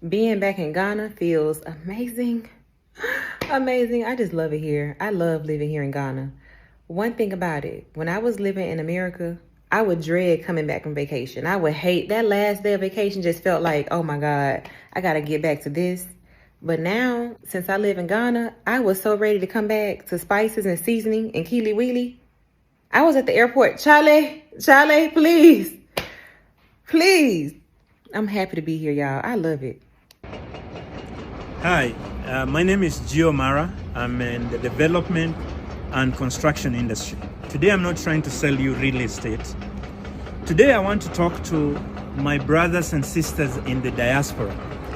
Being back in Ghana feels amazing. Amazing. I just love it here. I love living here in Ghana. One thing about it, when I was living in America, I would dread coming back from vacation. I would hate that last day of vacation, just felt like, oh my God, I got to get back to this. But now, since I live in Ghana, I was so ready to come back to spices and seasoning and keely weely. I was at the airport. Charlie, please, please. I'm happy to be here, y'all. I love it. Hi, my name is Gio Mara. I'm in the development and construction industry. Today I'm not trying to sell you real estate. Today I want to talk to my brothers and sisters in the diaspora,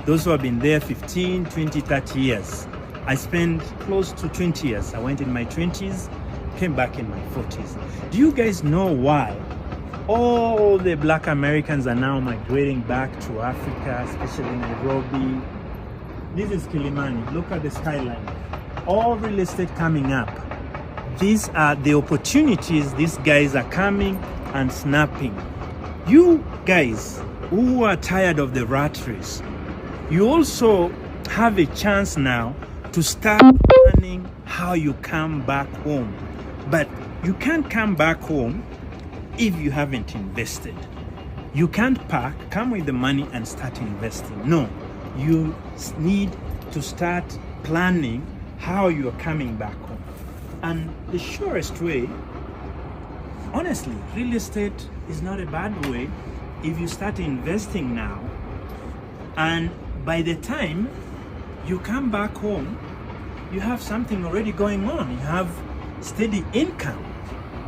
those who have been there 15, 20, 30 years. I spent close to 20 years. I went in my 20s, came back in my 40s. Do you guys know why all the Black Americans are now migrating back to Africa, especially Nairobi? This is Kilimani. Look at the skyline. All real estate coming up. These are the opportunities these guys are coming and snapping. You guys who are tired of the rat race, you also have a chance now to start planning how you come back home. But you can't come back home if you haven't invested. You can't come with the money and start investing. No. You need to start planning how you're coming back home. And the surest way, honestly, real estate is not a bad way if you start investing now. And by the time you come back home, you have something already going on. You have steady income.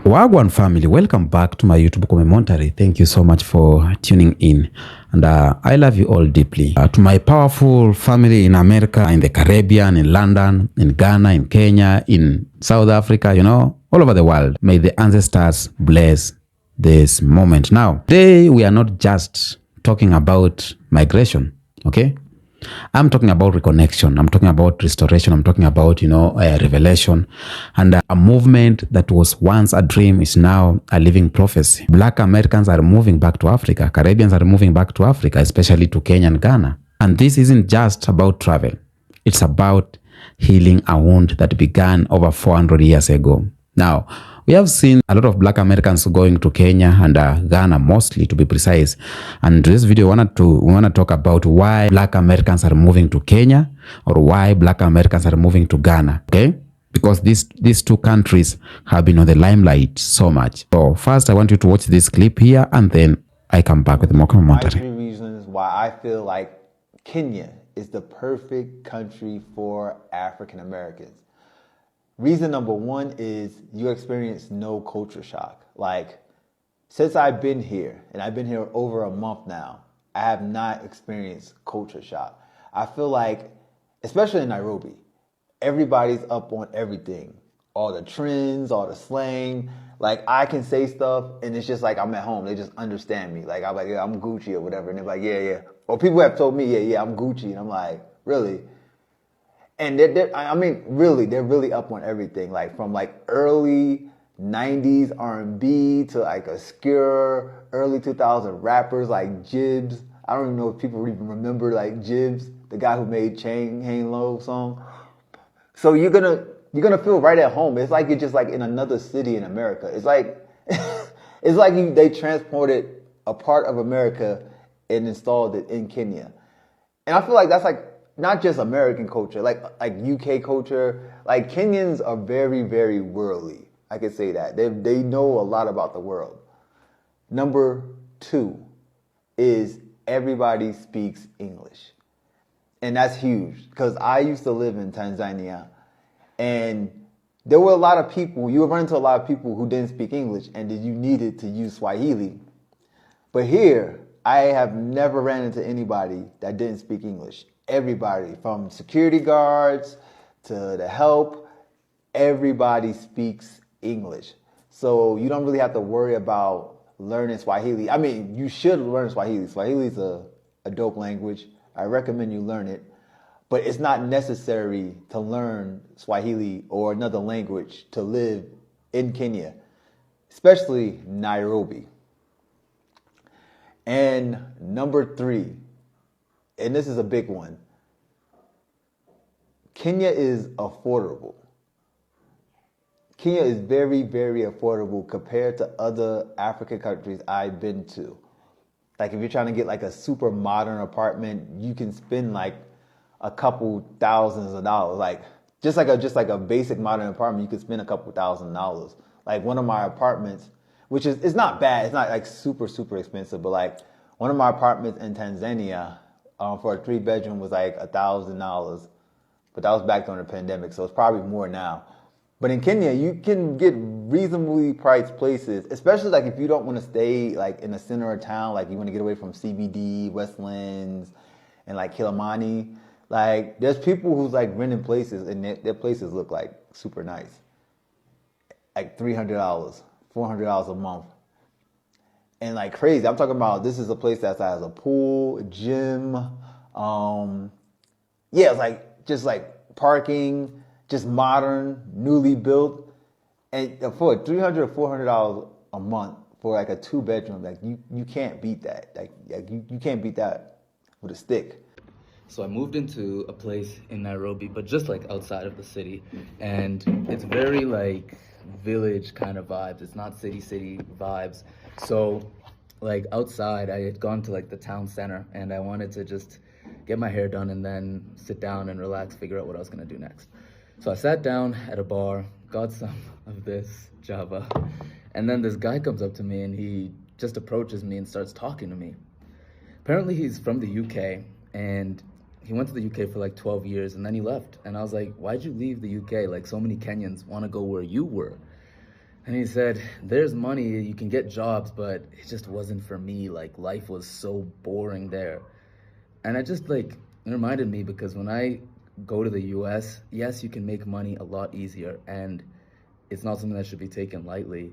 Wagwan family, welcome back to my YouTube commentary. Thank you so much for tuning in, and I love you all deeply. To my powerful family in America, in the Caribbean, in London, in Ghana, in Kenya, in South Africa, all over the world, may the ancestors bless this moment. Now, today we are not just talking about migration, okay? I'm talking about reconnection. I'm talking about restoration. I'm talking about, revelation. And a movement that was once a dream is now a living prophecy. Black Americans are moving back to Africa. Caribbeans are moving back to Africa, especially to Kenya and Ghana. And this isn't just about travel. It's about healing a wound that began over 400 years ago. Now, we have seen a lot of Black Americans going to Kenya and Ghana, mostly to be precise. And in this video, we want to talk about why Black Americans are moving to Kenya or why Black Americans are moving to Ghana, okay? Because these two countries have been on the limelight so much. So first, I want you to watch this clip here, and then I come back with more commentary. 3 reasons why I feel like Kenya is the perfect country for African Americans. Reason number 1 is you experience no culture shock. Like, since I've been here, and I've been here over a month now, I have not experienced culture shock. I feel like, especially in Nairobi, everybody's up on everything. All the trends, all the slang. Like, I can say stuff, and it's just like I'm at home. They just understand me. Like, I'm like, yeah, I'm Gucci or whatever. And they're like, yeah, yeah. Or people have told me, yeah, I'm Gucci. And I'm like, really? And they're really up on everything, like from like early 90s R&B to like obscure early 2000 rappers like Jibbs. I don't even know if people even remember like Jibbs, the guy who made Chain Hang Low song. So you're gonna feel right at home. It's like you're just like in another city in America. It's like they transported a part of America and installed it in Kenya. And I feel like that's like not just American culture, like UK culture. Like, Kenyans are very, very worldly. I could say that. They know a lot about the world. Number 2 is everybody speaks English. And that's huge, because I used to live in Tanzania, and there were a lot of people, you would run into a lot of people who didn't speak English, and then you needed to use Swahili. But here, I have never ran into anybody that didn't speak English. Everybody, from security guards to the help, everybody speaks English. So you don't really have to worry about learning Swahili. I mean, you should learn Swahili. Swahili is a dope language. I recommend you learn it. But it's not necessary to learn Swahili or another language to live in Kenya, especially Nairobi. And number 3 and this is a big one, Kenya is affordable. Kenya is very, very affordable compared to other African countries I've been to. Like if you're trying to get like a super modern apartment, you can spend like a couple thousands of dollars. Like just like a basic modern apartment, you could spend a couple $1,000s. Like one of my apartments, which is it's not bad, it's not like super, super expensive, but like one of my apartments in Tanzania for a 3-bedroom was like $1,000. But that was back during the pandemic, so it's probably more now. But in Kenya, you can get reasonably priced places, especially like if you don't want to stay like in the center of town, like you want to get away from CBD, Westlands, and like Kilimani. Like there's people who's like renting places and their places look like super nice. Like $300, $400 a month. And like crazy. I'm talking about this is a place that has a pool, a gym, it's like just like parking, just modern, newly built, and for $300 or $400 a month for like a 2-bedroom, like you can't beat that. Like you can't beat that with a stick. So I moved into a place in Nairobi, but just like outside of the city, and it's very like village kind of vibes. It's not city vibes. So like outside, I had gone to like the town center, and I wanted to just get my hair done and then sit down and relax, figure out what I was gonna do next. So I sat down at a bar, got some of this Java, and then this guy comes up to me and he just approaches me and starts talking to me. Apparently he's from the UK, and he went to the UK for like 12 years and then he left. And I was like, why'd you leave the UK? Like so many Kenyans want to go where you were. And he said, there's money, you can get jobs, but it just wasn't for me. Like life was so boring there. And it just like, it reminded me because when I go to the US, yes, you can make money a lot easier and it's not something that should be taken lightly.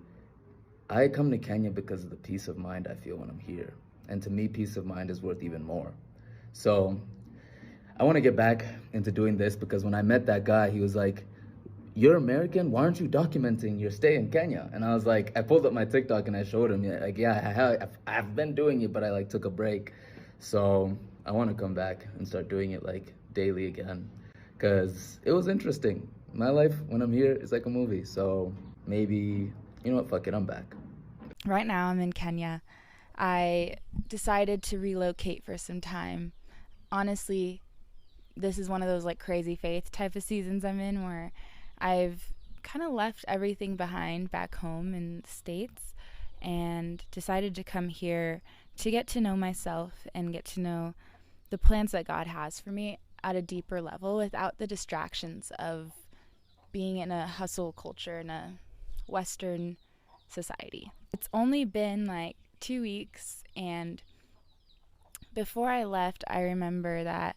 I come to Kenya because of the peace of mind I feel when I'm here. And to me, peace of mind is worth even more. So I want to get back into doing this because when I met that guy, he was like, you're American? Why aren't you documenting your stay in Kenya? And I was like, I pulled up my TikTok and I showed him, like, yeah, I've been doing it, but I like took a break. So I want to come back and start doing it like daily again because it was interesting. My life when I'm here is like a movie. So maybe, you know what, fuck it, I'm back. Right now I'm in Kenya. I decided to relocate for some time. Honestly, this is one of those like crazy faith type of seasons I'm in where I've kind of left everything behind back home in the States and decided to come here to get to know myself and get to know the plans that God has for me at a deeper level without the distractions of being in a hustle culture in a Western society. It's only been like 2 weeks, and before I left, I remember that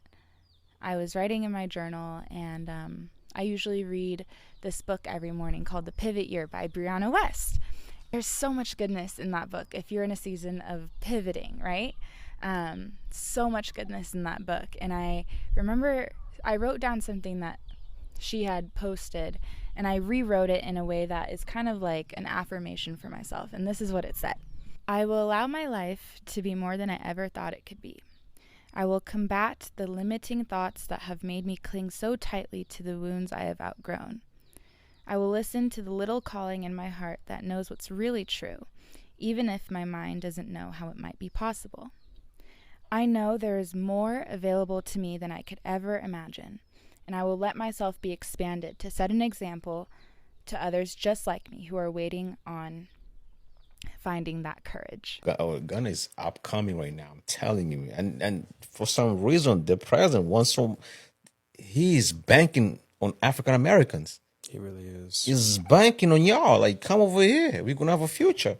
I was writing in my journal, and I usually read this book every morning called The Pivot Year by Brianna West. There's so much goodness in that book if you're in a season of pivoting, right? So much goodness in that book. And I remember I wrote down something that she had posted, and I rewrote it in a way that is kind of like an affirmation for myself. And this is what it said. I will allow my life to be more than I ever thought it could be. I will combat the limiting thoughts that have made me cling so tightly to the wounds I have outgrown. I will listen to the little calling in my heart that knows what's really true, even if my mind doesn't know how it might be possible. I know there is more available to me than I could ever imagine, and I will let myself be expanded to set an example to others just like me who are waiting on finding that courage. Ghana is upcoming right now, I'm telling you. And for some reason, the president wants he's banking on African Americans. He really is. He's banking on y'all. Like, come over here. We're going to have a future.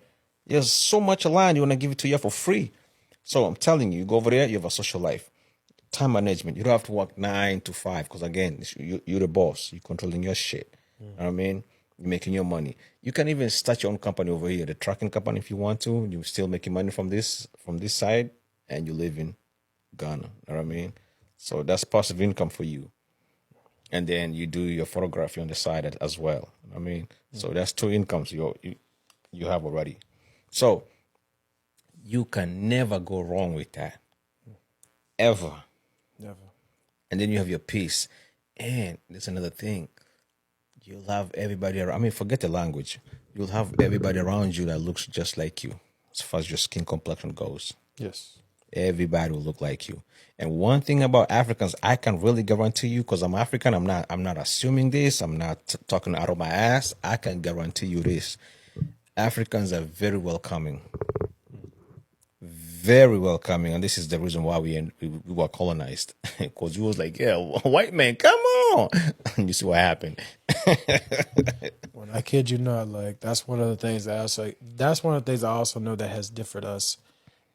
There's so much land. You want to give it to you for free. So I'm telling you, you go over there, you have a social life. Time management. You don't have to work 9 to 5 because, again, you're the boss. You're controlling your shit. You know what I mean? You're making your money. You can even start your own company over here, the trucking company if you want to. You're still making money from this side, and you live in Ghana. You know what I mean? So that's passive income for you. And then you do your photography on the side as well. You know what I mean? So that's 2 incomes you have already. So you can never go wrong with that. Ever. Never. And then you have your peace. And there's another thing. You'll have everybody around. I mean, forget the language. You'll have everybody around you that looks just like you, as far as your skin complexion goes. Yes. Everybody will look like you. And one thing about Africans, I can really guarantee you, because I'm African, I'm not assuming this, I'm not talking out of my ass. I can guarantee you this. Africans are very welcoming. Very welcoming, and this is the reason why we were colonized. Because we was like, yeah, white man, come on. And you see what happened. When I kid you not, like that's one of the things that's one of the things I also know that has differed us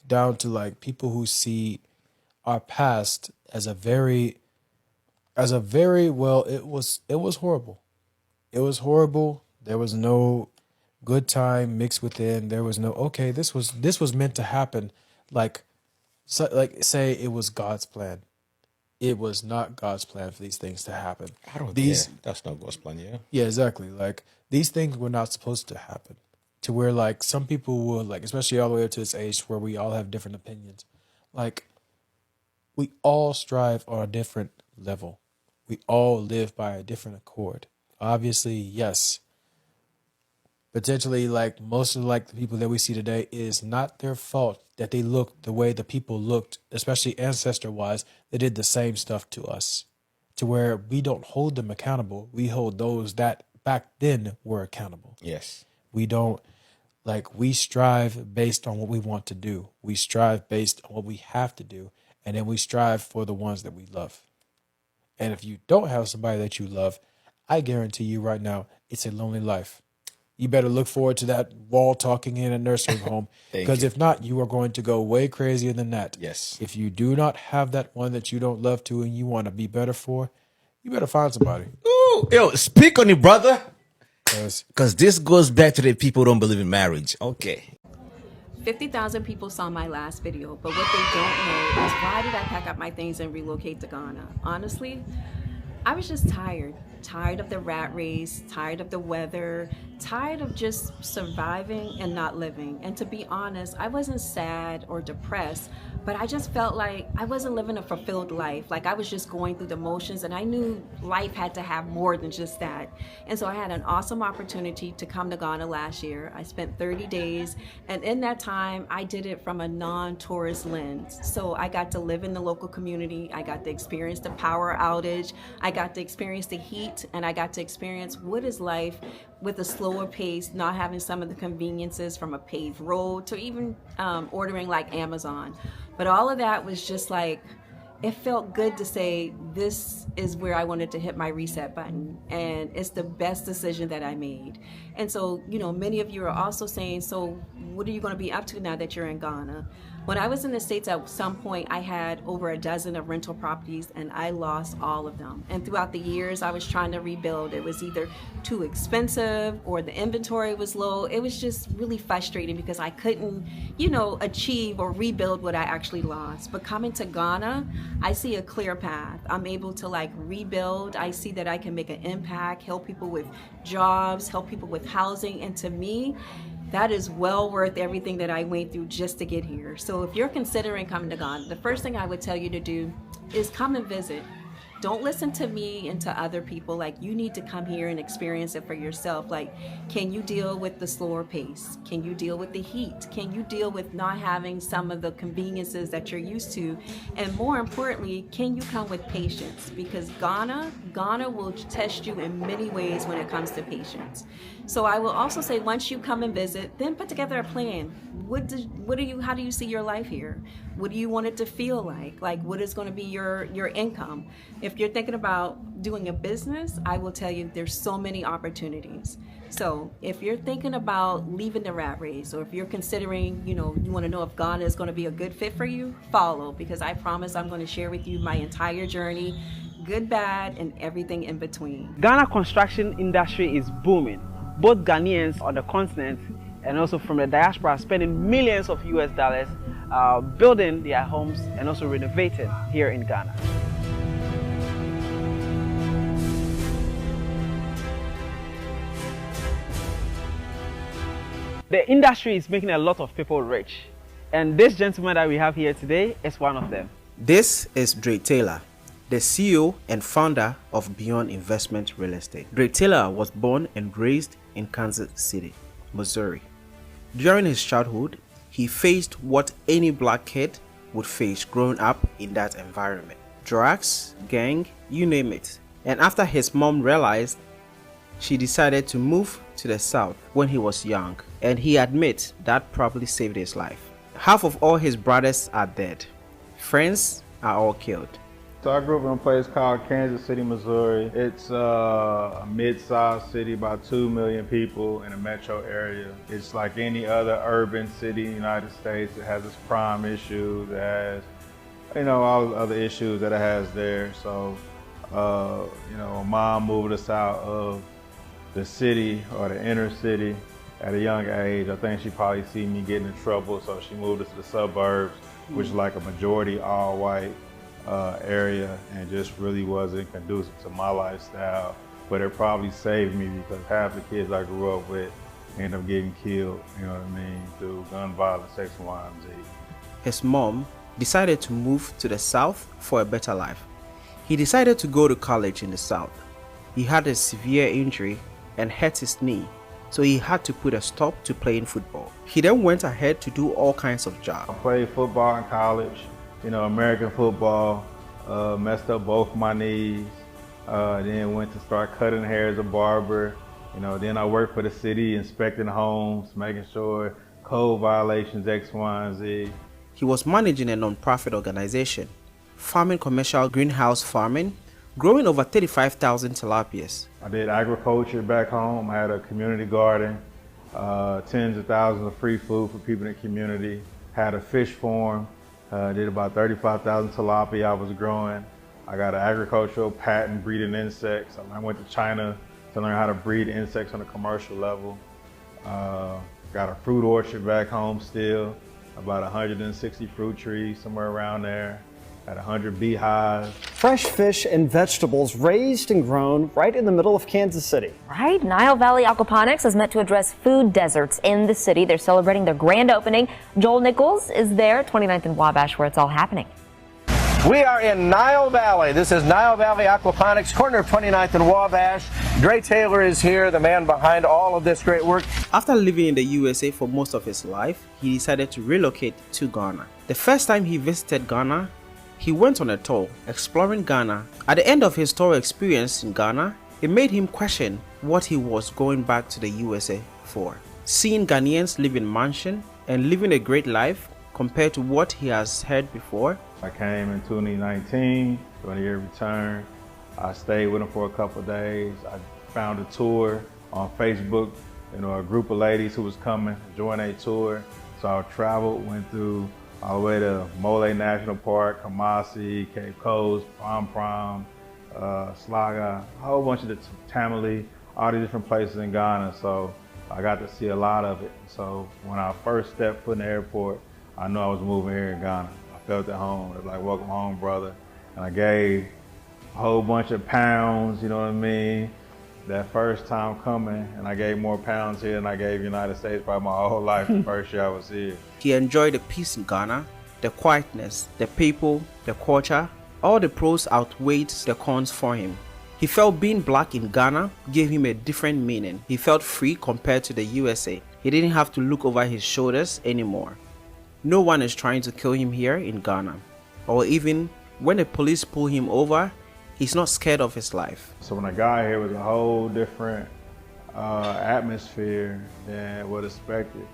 down to like people who see our past as a very well, it was horrible. It was horrible. There was no good time mixed within. There was no okay, this was meant to happen. Like say it was God's plan. It was not God's plan for these things to happen. I don't that's not God's plan, yeah. Yeah, exactly. Like these things were not supposed to happen. To where like some people will like, especially all the way up to this age where we all have different opinions. Like we all strive on a different level. We all live by a different accord. Obviously, yes. Potentially, like most of like the people that we see today, is not their fault that they looked the way the people looked, especially ancestor-wise. They did the same stuff to us, to where we don't hold them accountable. We hold those that back then were accountable. Yes. We don't, like, we strive based on what we want to do. We strive based on what we have to do, and then we strive for the ones that we love. And if you don't have somebody that you love, I guarantee you right now, it's a lonely life. You better look forward to that wall talking in a nursing home, because if not, you are going to go way crazier than that. Yes. If you do not have that one that you don't love to and you want to be better for, you better find somebody. Ooh, yo, speak on it, brother. Because this goes back to the people who don't believe in marriage. Okay. 50,000 people saw my last video, but what they don't know is why did I pack up my things and relocate to Ghana? Honestly, I was just tired of the rat race, tired of the weather, tired of just surviving and not living. And to be honest, I wasn't sad or depressed, but I just felt like I wasn't living a fulfilled life. Like I was just going through the motions, and I knew life had to have more than just that. And so I had an awesome opportunity to come to Ghana last year. I spent 30 days, and in that time, I did it from a non-tourist lens. So I got to live in the local community. I got to experience the power outage. I got to experience the heat, and I got to experience what is life with a slower pace, not having some of the conveniences from a paved road to even ordering like Amazon. But all of that was just like, it felt good to say, this is where I wanted to hit my reset button. And it's the best decision that I made. And so, you know, many of you are also saying, so what are you going to be up to now that you're in Ghana? When I was in the States, at some point, I had over a dozen of rental properties, and I lost all of them. And throughout the years, I was trying to rebuild. It was either too expensive or the inventory was low. It was just really frustrating because I couldn't, you know, achieve or rebuild what I actually lost. But coming to Ghana, I see a clear path. I'm able to like rebuild. I see that I can make an impact, help people with jobs, help people with housing. And to me, that is well worth everything that I went through just to get here. So if you're considering coming to Ghana, the first thing I would tell you to do is come and visit. Don't listen to me and to other people. Like, you need to come here and experience it for yourself. Like, can you deal with the slower pace? Can you deal with the heat? Can you deal with not having some of the conveniences that you're used to? And more importantly, can you come with patience? Because Ghana will test you in many ways when it comes to patience. So I will also say, once you come and visit, then put together a plan. How do you see your life here? What do you want it to feel like? Like, what is going to be your income? If you're thinking about doing a business, I will tell you there's so many opportunities. So if you're thinking about leaving the rat race, or if you're considering, you want to know if Ghana is going to be a good fit for you, follow, because I promise I'm going to share with you my entire journey, good, bad, and everything in between. Ghana construction industry is booming. Both Ghanaians on the continent and also from the diaspora spending millions of US dollars building their homes and also renovating here in Ghana. The industry is making a lot of people rich, and this gentleman that we have here today is one of them. This is Drake Taylor, the CEO and founder of Beyond Investment Real Estate. Drake Taylor was born and raised in Kansas City, Missouri. During his childhood, he faced what any black kid would face growing up in that environment. Drugs, gang, you name it. And after his mom realized, she decided to move to the South when he was young, and he admits that probably saved his life. Half of all his brothers are dead. Friends are all killed. So I grew up in a place called Kansas City, Missouri. It's a mid-sized city, about 2 million people in a metro area. It's like any other urban city in the United States. It has its crime issues, it has, all the other issues that it has there. So, mom moved us out of the city or the inner city at a young age. I think she probably seen me getting in trouble, so she moved us to the suburbs, which is like a majority all-white area, and just really wasn't conducive to my lifestyle. But it probably saved me because half the kids I grew up with end up getting killed, through gun violence, X, Y, and Z. His mom decided to move to the South for a better life. He decided to go to college in the South. He had a severe injury and hurt his knee, so he had to put a stop to playing football. He then went ahead to do all kinds of jobs. I played football in college, American football, messed up both my knees, then went to start cutting hair as a barber. Then I worked for the city, inspecting homes, making sure code violations, X, Y, and Z. He was managing a non-profit organization, farming commercial greenhouse farming, growing over 35,000 tilapias. I did agriculture back home. I had a community garden, tens of thousands of free food for people in the community. Had a fish farm, did about 35,000 tilapia I was growing. I got an agricultural patent breeding insects. I went to China to learn how to breed insects on a commercial level. Got a fruit orchard back home still, about 160 fruit trees, somewhere around there. Had 100 beehives. Fresh fish and vegetables raised and grown right in the middle of Kansas City. Right. Nile Valley Aquaponics is meant to address food deserts in the city. They're celebrating their grand opening. Joel Nichols is there, 29th and Wabash, where it's all happening. We are in Nile Valley. This is Nile Valley Aquaponics, corner of 29th and Wabash. Drake Taylor is here, the man behind all of this great work. After living in the USA for most of his life, he decided to relocate to Ghana. The first time he visited Ghana, he went on a tour exploring Ghana. At the end of his tour experience in Ghana, it made him question what he was going back to the USA for. Seeing Ghanaians live in mansion and living a great life compared to what he has heard before. I came in 2019, 20-year return. I stayed with him for a couple of days. I found a tour on Facebook, a group of ladies who was coming, join a tour. So I traveled, went through all the way to Mole National Park, Kamasi, Cape Coast, Prom, Slaga, a whole bunch of the Tamale, all these different places in Ghana. So I got to see a lot of it. So when I first stepped foot in the airport, I knew I was moving here in Ghana. I felt at home. It was like, welcome home, brother. And I gave a whole bunch of pounds, that first time coming, and I gave more pounds here than I gave United States probably my whole life the first year I was here. He enjoyed the peace in Ghana, the quietness, the people, the culture. All the pros outweighed the cons for him. He felt being black in Ghana gave him a different meaning. He felt free compared to the USA. He didn't have to look over his shoulders anymore. No one is trying to kill him here in Ghana. Or even when the police pull him over, he's not scared of his life. So when I got here, it was a whole different atmosphere than what expected.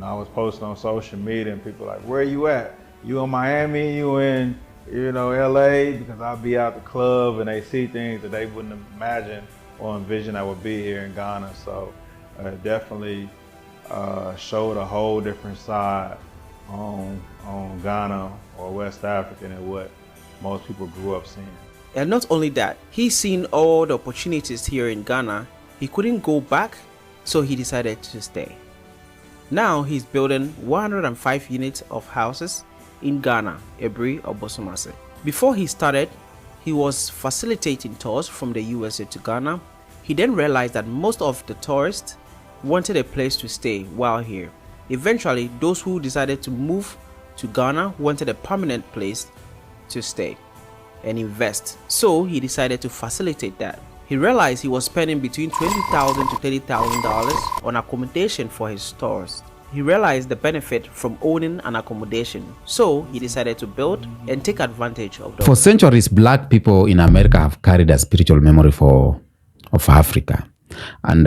I was posting on social media and people like, where are you at? You in Miami? You in, LA? Because I'll be out the club and they see things that they wouldn't imagine or envision I would be here in Ghana. So definitely showed a whole different side on Ghana or West Africa than what most people grew up seeing. And not only that, he's seen all the opportunities here in Ghana. He couldn't go back, so he decided to stay. Now he's building 105 units of houses in Ghana, Ebri or Bosomase. Before he started, he was facilitating tours from the USA to Ghana. He then realized that most of the tourists wanted a place to stay while here. Eventually, those who decided to move to Ghana wanted a permanent place to stay and invest. So he decided to facilitate that. He realized he was spending between $20,000 to $30,000 on accommodation for his stores. He realized the benefit from owning an accommodation, so he decided to build and take advantage of those. For centuries, black people in America have carried a spiritual memory of Africa. And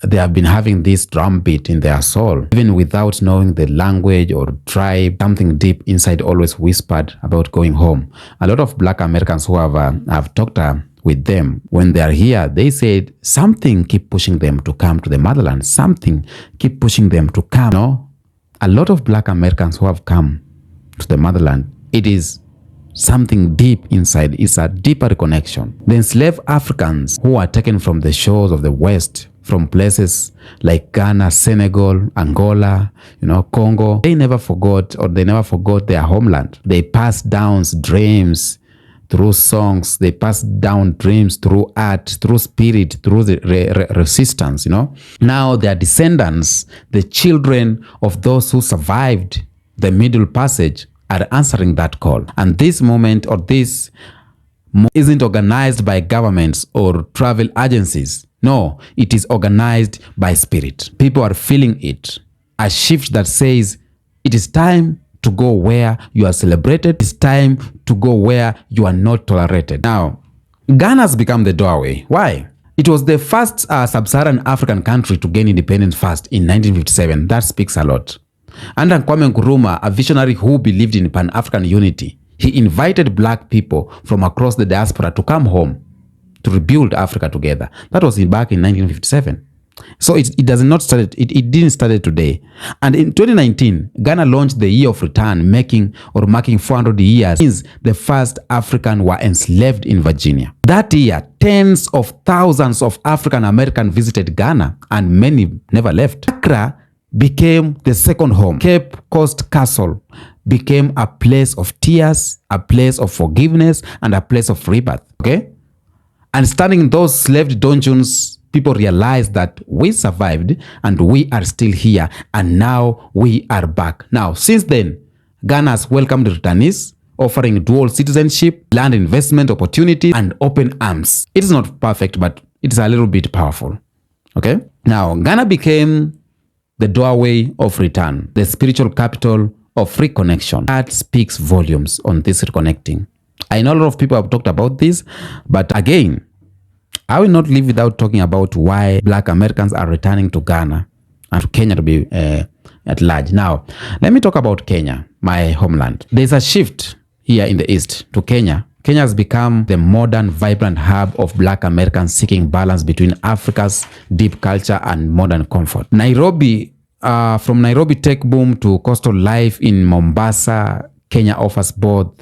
they have been having this drumbeat in their soul, even without knowing the language or tribe. Something deep inside always whispered about going home. A lot of black Americans who have talked with them, when they are here, they said something keep pushing them to come to the motherland. Something keep pushing them to come. No? A lot of black Americans who have come to the motherland, it is something deep inside. It's a deeper reconnection. The enslaved Africans who are taken from the shores of the West, from places like Ghana, Senegal, Angola, Congo, they never forgot their homeland. They passed down dreams through songs. They passed down dreams through art, through spirit, through the resistance, Now their descendants, the children of those who survived the Middle Passage, are answering that call. And this moment or this isn't organized by governments or travel agencies. No, it is organized by spirit. People are feeling it. A shift that says it is time to go where you are celebrated. It's time to go where you are not tolerated. Now, Ghana has become the doorway. Why? It was the first sub-Saharan African country to gain independence first in 1957. That speaks a lot. Under Kwame Nkrumah, a visionary who believed in Pan-African unity, he invited black people from across the diaspora to come home to rebuild Africa together. That was back in 1957. So it didn't start today. And in 2019, Ghana launched the Year of Return, marking 400 years since the first African were enslaved in Virginia. That year, tens of thousands of African Americans visited Ghana, and many never left. Accra became the second home. Cape Coast Castle became a place of tears, a place of forgiveness, and a place of rebirth. Okay? And standing in those slave dungeons, people realized that we survived and we are still here, and now we are back. Now, since then, Ghana has welcomed returnees, offering dual citizenship, land investment opportunities, and open arms. It is not perfect, but it is a little bit powerful. Okay? Now, Ghana became the doorway of return, the spiritual capital of reconnection. That speaks volumes on this reconnecting. I know a lot of people have talked about this, but again, I will not leave without talking about why black Americans are returning to Ghana and to Kenya to be at large. Now, let me talk about Kenya, my homeland. There's a shift here in the East to Kenya. Kenya has become the modern, vibrant hub of black Americans seeking balance between Africa's deep culture and modern comfort. Nairobi, from Nairobi tech boom to coastal life in Mombasa, Kenya offers both,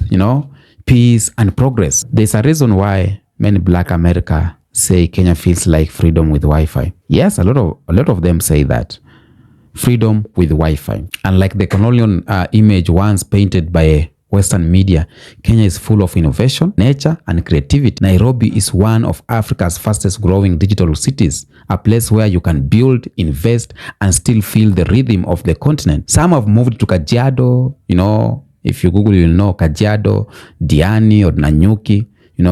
peace and progress. There's a reason why many black America say Kenya feels like freedom with Wi-Fi. Yes, a lot of them say that. Freedom with Wi-Fi. And like the colonial image once painted by Western media, Kenya is full of innovation, nature, and creativity. Nairobi is one of Africa's fastest growing digital cities, a place where you can build, invest, and still feel the rhythm of the continent. Some have moved to Kajiado, if you Google, you'll know Kajiado, Diani, or Nanyuki,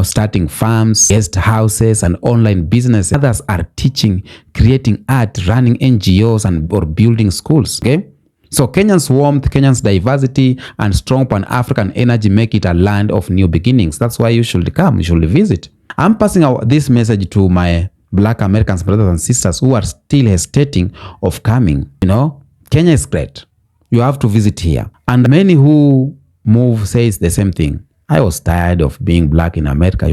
starting farms, guest houses, and online businesses. Others are teaching, creating art, running NGOs, or building schools. Okay? So Kenyans' warmth, Kenyans' diversity, and strong Pan-African energy make it a land of new beginnings. That's why you should come, you should visit. I'm passing out this message to my black Americans, brothers and sisters who are still hesitating of coming. Kenya is great. You have to visit here. And many who move says the same thing. I was tired of being black in America,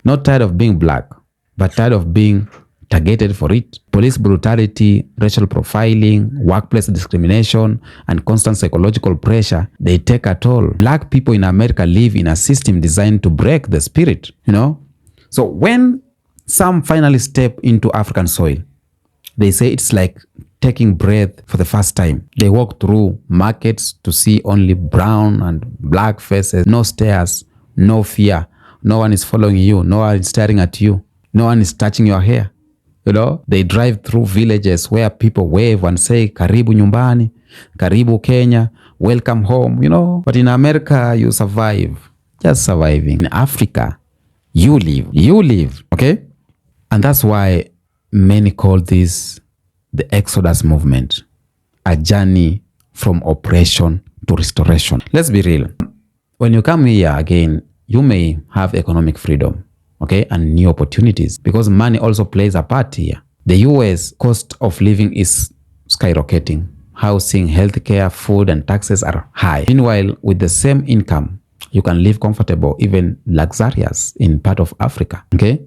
Not tired of being black, but tired of being targeted for it. Police brutality, racial profiling, workplace discrimination, and constant psychological pressure, they take a toll. Black people in America live in a system designed to break the spirit, So when some finally step into African soil, they say it's like taking breath for the first time. They walk through markets to see only brown and black faces, no stares, no fear. No one is following you. No one is staring at you. No one is touching your hair. They drive through villages where people wave and say, Karibu nyumbani. Karibu Kenya, welcome home, But in America, you survive. Just surviving. In Africa, you live, okay? And that's why many call this the Exodus movement, a journey from oppression to restoration. Let's be real. When you come here again, you may have economic freedom, okay, and new opportunities, because money also plays a part here. The US cost of living is skyrocketing. Housing, healthcare, food, and taxes are high. Meanwhile, with the same income, you can live comfortable, even luxurious in part of Africa, okay?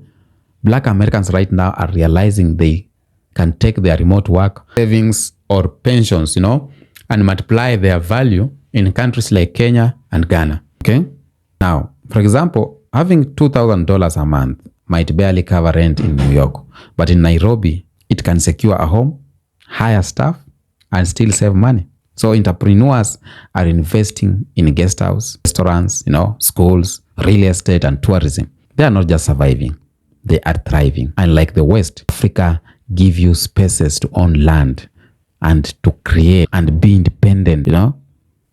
Black Americans right now are realizing they can take their remote work, savings, or pensions, and multiply their value in countries like Kenya and Ghana, okay? Now, for example, having $2,000 a month might barely cover rent in New York, but in Nairobi, it can secure a home, hire staff, and still save money. So entrepreneurs are investing in guest house, restaurants, schools, real estate, and tourism. They are not just surviving, they are thriving. Unlike the West, Africa give you spaces to own land and to create and be independent,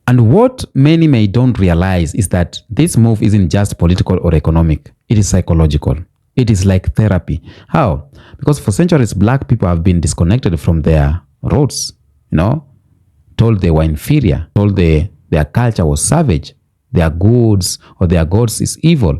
And what many may don't realize is that this move isn't just political or economic. It is psychological. It is like therapy. How? Because for centuries, Black people have been disconnected from their roots, told they were inferior, told their culture was savage, their goods or their gods is evil,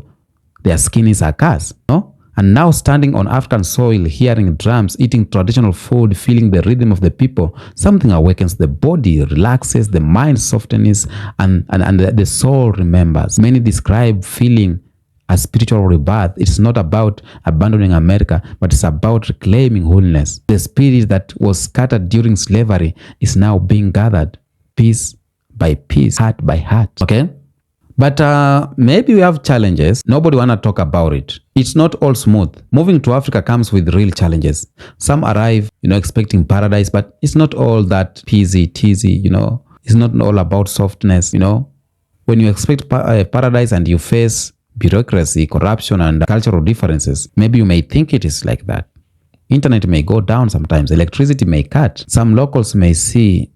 their skin is a curse, And now standing on African soil, hearing drums, eating traditional food, feeling the rhythm of the people, something awakens the body, relaxes, the mind softens, and the soul remembers. Many describe feeling a spiritual rebirth. It's not about abandoning America, but it's about reclaiming wholeness. The spirit that was scattered during slavery is now being gathered piece by piece, heart by heart, okay? But maybe we have challenges. Nobody want to talk about it. It's not all smooth. Moving to Africa comes with real challenges. Some arrive, expecting paradise, but it's not all that peasy-teasy, It's not all about softness, When you expect paradise and you face bureaucracy, corruption, and cultural differences, maybe you may think it is like that. Internet may go down sometimes. Electricity may cut. Some locals may see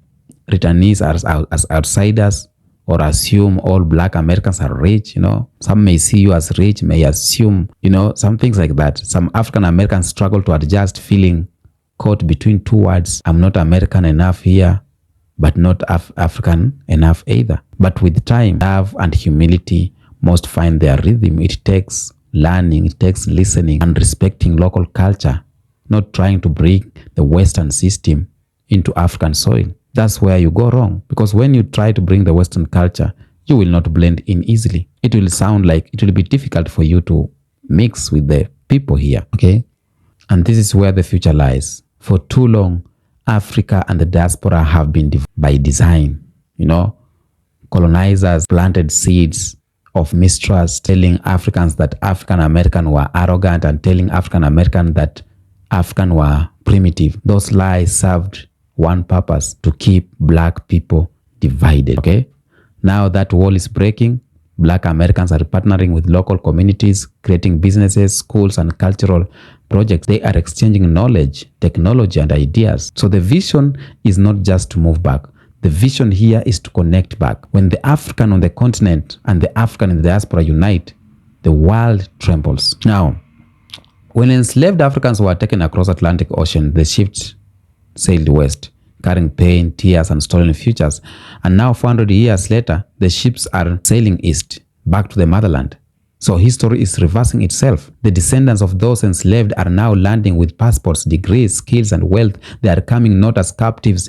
returnees as outsiders, or assume all Black Americans are rich, Some may see you as rich, may assume, some things like that. Some African Americans struggle to adjust, feeling caught between two words. I'm not American enough here, but not African enough either. But with time, love and humility must find their rhythm. It takes learning, it takes listening and respecting local culture, not trying to bring the Western system into African soil. That's where you go wrong, because when you try to bring the Western culture, you will not blend in easily. It will sound like it will be difficult for you to mix with the people here, okay? And this is where the future lies. For too long, Africa and the diaspora have been by design, Colonizers planted seeds of mistrust, telling Africans that African American were arrogant and telling African American that African were primitive. Those lies served one purpose: to keep Black people divided, okay? Now that wall is breaking. Black Americans are partnering with local communities, creating businesses, schools, and cultural projects. They are exchanging knowledge, technology, and ideas. So the vision is not just to move back. The vision here is to connect back. When the African on the continent and the African in the diaspora unite, the world trembles. Now, when enslaved Africans were taken across the Atlantic Ocean, the ships sailed west, carrying pain, tears, and stolen futures. And now, 400 years later, the ships are sailing east, back to the motherland. So history is reversing itself. The descendants of those enslaved are now landing with passports, degrees, skills, and wealth. They are coming not as captives,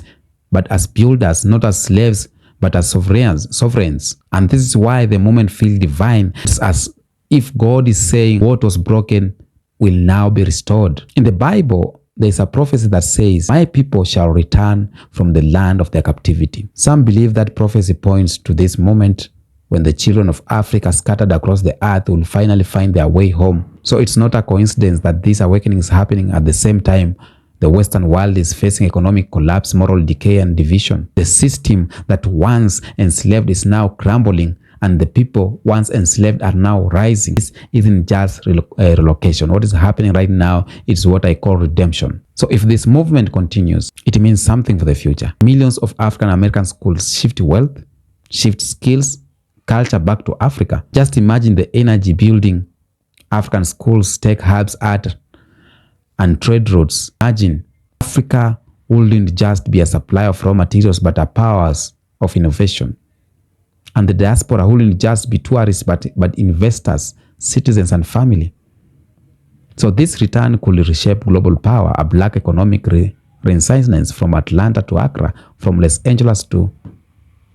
but as builders, not as slaves, but as sovereigns. And this is why the moment feels divine. It's as if God is saying what was broken will now be restored. In the Bible, there is a prophecy that says, "My people shall return from the land of their captivity." Some believe that prophecy points to this moment when the children of Africa scattered across the earth will finally find their way home. So it's not a coincidence that this awakening is happening at the same time the Western world is facing economic collapse, moral decay, and division. The system that once enslaved is now crumbling, and the people once enslaved are now rising. This isn't just relocation. What is happening right now is what I call redemption. So if this movement continues, it means something for the future. Millions of African American schools shift wealth, shift skills, culture back to Africa. Just imagine the energy building African schools, tech hubs, art, and trade routes. Imagine Africa wouldn't just be a supply of raw materials, but a powers of innovation. And the diaspora wouldn't just be tourists, but investors, citizens, and family. So this return could reshape global power, a black economic renaissance from Atlanta to Accra, from Los Angeles to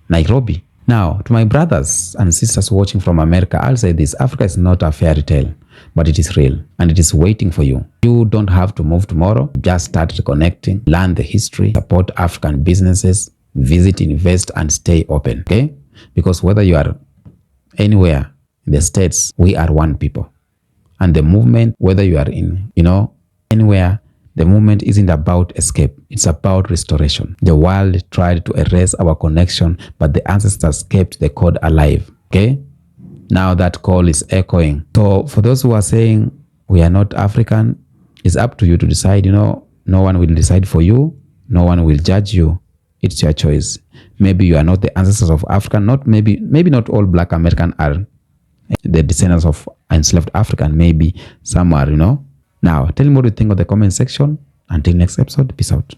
Nairobi. Now, to my brothers and sisters watching from America, I'll say this: Africa is not a fairy tale, but it is real, and it is waiting for you. You don't have to move tomorrow. Just start reconnecting, learn the history, support African businesses, visit, invest, and stay open, okay? Because whether you are anywhere in the States, we are one people. And the movement, whether you are in, anywhere, the movement isn't about escape. It's about restoration. The world tried to erase our connection, but the ancestors kept the code alive, okay? Now that call is echoing. So for those who are saying we are not African, it's up to you to decide. No one will decide for you. No one will judge you. It's your choice. Maybe you are not the ancestors of Africa. Maybe not all black Americans are the descendants of enslaved African. Maybe some are, Now, tell me what you think of the comment section. Until next episode, peace out.